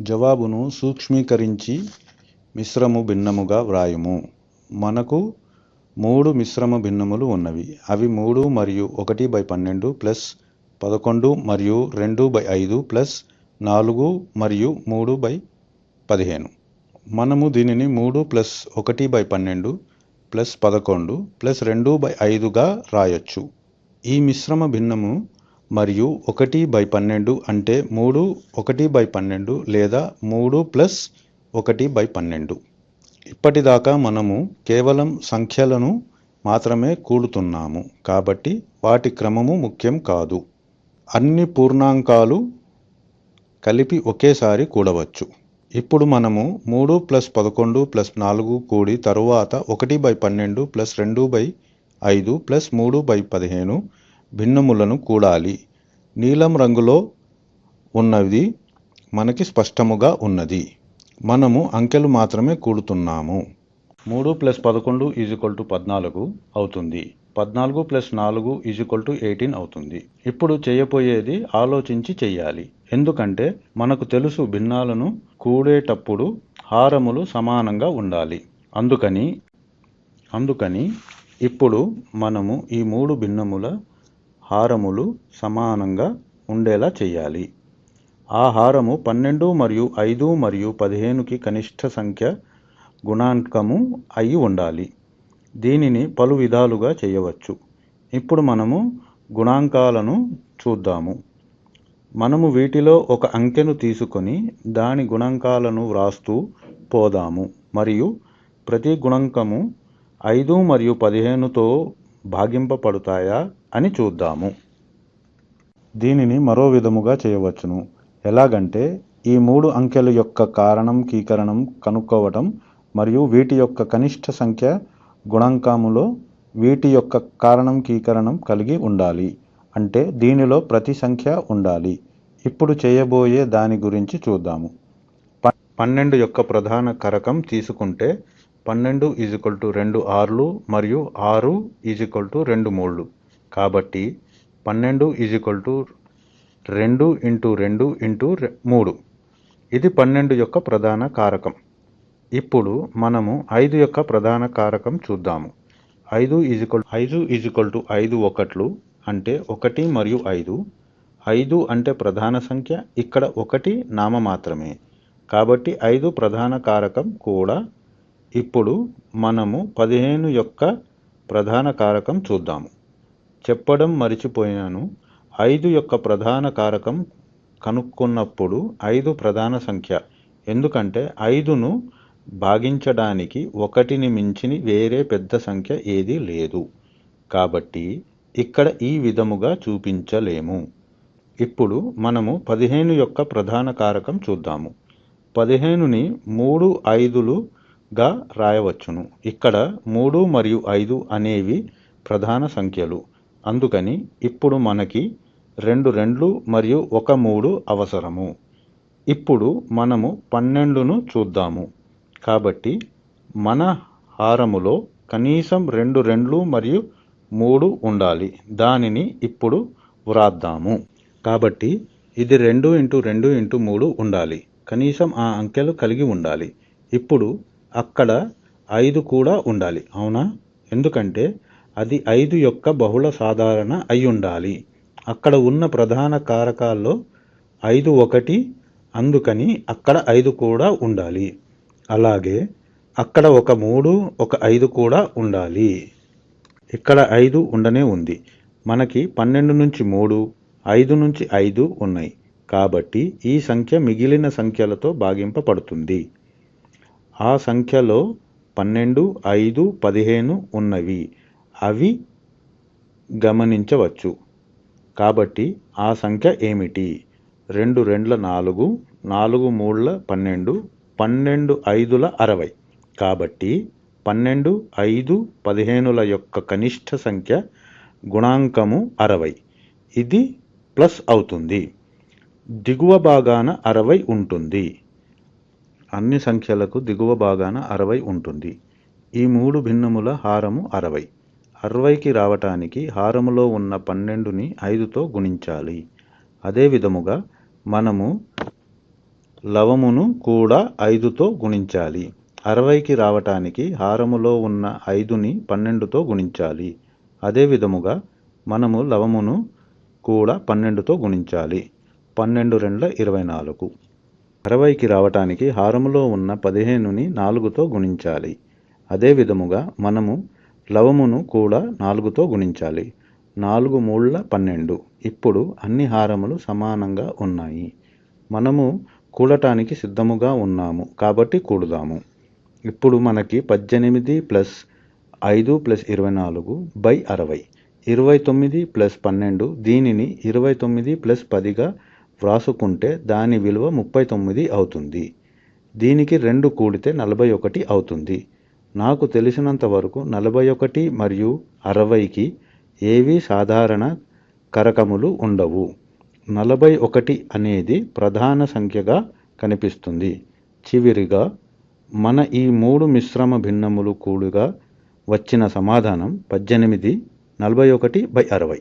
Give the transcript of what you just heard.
జవాబును సూక్ష్మీకరించి మిశ్రమ భిన్నముగా వ్రాయుము. మనకు 3 మిశ్రమ భిన్నములు ఉన్నవి. అవి 3 మరియు 1/12 ప్లస్ 11 మరియు 2/5 ప్లస్ 4 మరియు 3/15. మనము దీనిని 3 ప్లస్ 1/12 ప్లస్ 11 ప్లస్ 2/5గా రాయొచ్చు. ఈ మిశ్రమ భిన్నము మరియు 1/12 అంటే 3 1/12 లేదా 3 ప్లస్ 1/12. ఇప్పటిదాకా మనము కేవలం సంఖ్యలను మాత్రమే కూడుతున్నాము కాబట్టి వాటి క్రమము ముఖ్యం కాదు. అన్ని పూర్ణాంకాలు కలిపి ఒకేసారి కూడవచ్చు. ఇప్పుడు మనము 3 ప్లస్ 11 ప్లస్ 4 కూడి తరువాత 1/12 ప్లస్ 2/5 ప్లస్ 3/15 భిన్నములను కూడాలి. నీలం రంగులో ఉన్నది మనకి స్పష్టముగా ఉన్నది. మనము అంకెలు మాత్రమే కూడుతున్నాము. 3 ప్లస్ 11 14 అవుతుంది. 14 ప్లస్ 4 18 అవుతుంది. ఇప్పుడు చేయబోయేది ఆలోచించి చెయ్యాలి. ఎందుకంటే మనకు తెలుసు భిన్నాలను కూడేటప్పుడు హారములు సమానంగా ఉండాలి. అందుకని ఇప్పుడు మనము ఈ 3 భిన్నముల హారములు సమానంగా ఉండేలా చెయ్యాలి. ఆ హారము 12 మరియు 5 మరియు 15కి కనిష్ట సంఖ్య గుణాంకము అయి ఉండాలి. దీనిని పలు విధాలుగా చేయవచ్చు. ఇప్పుడు మనము గుణాంకాలను చూద్దాము. మనము వీటిలో ఒక అంకెను తీసుకొని దాని గుణాంకాలను వ్రాస్తూ పోదాము మరియు ప్రతి గుణాంకము 5 మరియు 15తో భాగింపబడతాయా అని చూద్దాము. దీనిని మరో విధముగా చేయవచ్చును. ఎలాగంటే ఈ 3 అంకెల యొక్క కారణం కీకరణం కనుక్కోవటం మరియు వీటి యొక్క కనిష్ట సంఖ్య గుణాంకములో వీటి యొక్క కారణం కీకరణం కలిగి ఉండాలి. అంటే దీనిలో ప్రతి సంఖ్య ఉండాలి. ఇప్పుడు చేయబోయే దాని గురించి చూద్దాము. 12 యొక్క ప్రధాన కారకం తీసుకుంటే 12 2 6లు మరియు 6 2 3లు. కాబట్టి 12 2 ఇంటూ 2 ఇంటూ 3. ఇది 12 యొక్క ప్రధాన కారకం. ఇప్పుడు మనము 5 యొక్క ప్రధాన కారకం చూద్దాము. 5 5 ఒకట్లు అంటే 1 మరియు 5. 5 అంటే ప్రధాన సంఖ్య, ఇక్కడ 1 నామమాత్రమే. కాబట్టి 5 ప్రధాన కారకం కూడా. ఇప్పుడు మనము 15 యొక్క ప్రధాన కారకం చూద్దాము. చెప్పడం మర్చిపోయాను. 5 యొక్క ప్రధాన కారకం కనుక్కున్నప్పుడు 5 ప్రధాన సంఖ్య. ఎందుకంటే 5ను భాగించడానికి 1ని మించిన వేరే పెద్ద సంఖ్య ఏదీ లేదు. కాబట్టి ఇక్కడ ఈ విధముగా చూపించలేము. ఇప్పుడు మనము 15 యొక్క ప్రధాన కారకం చూద్దాము. 15ని 3 5లుగా రాయవచ్చును. ఇక్కడ 3 మరియు 5 అనేవి ప్రధాన సంఖ్యలు. అందుకని ఇప్పుడు మనకి 2 2లు మరియు 1 3 అవసరము. ఇప్పుడు మనము 12ను చూద్దాము. కాబట్టి మన హారములో కనీసం 2 2లు మరియు 3 ఉండాలి. దానిని ఇప్పుడు వ్రాద్దాము. కాబట్టి ఇది 2 ఇంటూ 2 ఇంటూ 3 ఉండాలి. కనీసం ఆ అంకెలు కలిగి ఉండాలి. ఇప్పుడు అక్కడ 5 కూడా ఉండాలి. అవునా? ఎందుకంటే అది 5 యొక్క బహుళ సాధారణ అయి ఉండాలి. అక్కడ ఉన్న ప్రధాన కారకాల్లో 5 ఒకటి, అందుకని అక్కడ 5 కూడా ఉండాలి. అలాగే అక్కడ ఒక 3 ఒక 5 కూడా ఉండాలి. ఇక్కడ 5 ఉండనే ఉంది. మనకి 12 నుంచి 3 5 నుంచి 5 ఉన్నాయి. కాబట్టి ఈ సంఖ్య మిగిలిన సంఖ్యలతో భాగింపబడుతుంది. ఆ సంఖ్యలో 12 5 15 ఉన్నవి అవి గమనించవచ్చు. కాబట్టి ఆ సంఖ్య ఏమిటి? 2 2ల 4 4 3ల 12 12 5ల 60. కాబట్టి 12 5 15ల యొక్క కనిష్ట సంఖ్య గుణాంకము 60. ఇది ప్లస్ అవుతుంది. దిగువ భాగాన 60 ఉంటుంది. అన్ని సంఖ్యలకు దిగువ భాగాన 60 ఉంటుంది. ఈ 3 భిన్నముల హారము 60. 60కి రావటానికి హారములో ఉన్న 12ని 5తో గుణించాలి. అదే విధముగా మనము లవమును కూడా 5తో గుణించాలి. 60కి రావటానికి హారములో ఉన్న 5ని 12తో గుణించాలి. అదే విధముగా మనము లవమును కూడా 12తో గుణించాలి. 12 రెండ్ల 24. 60కి రావటానికి హారములో ఉన్న 15ని 4తో గుణించాలి. అదే విధముగా మనము లవమును కూడా 4తో గుణించాలి. 4 మూళ్ళ 12. ఇప్పుడు అన్ని హారములు సమానంగా ఉన్నాయి. మనము కూడటానికి సిద్ధముగా ఉన్నాము కాబట్టి కూడుదాము. ఇప్పుడు మనకి 18 ప్లస్ 5 ప్లస్ 24 బై 60. 29 ప్లస్ 12, దీనిని 29 ప్లస్ 10గా వ్రాసుకుంటే దాని విలువ 39 అవుతుంది. దీనికి 2 కూడితే 41 అవుతుంది. నాకు తెలిసినంత వరకు 41 మరియు 60కి ఏవీ సాధారణ కరకములు ఉండవు. 41 అనేది ప్రధాన సంఖ్యగా కనిపిస్తుంది. చివరిగా మన ఈ 3 మిశ్రమ భిన్నములు కూడుగా వచ్చిన సమాధానం 18 41/60.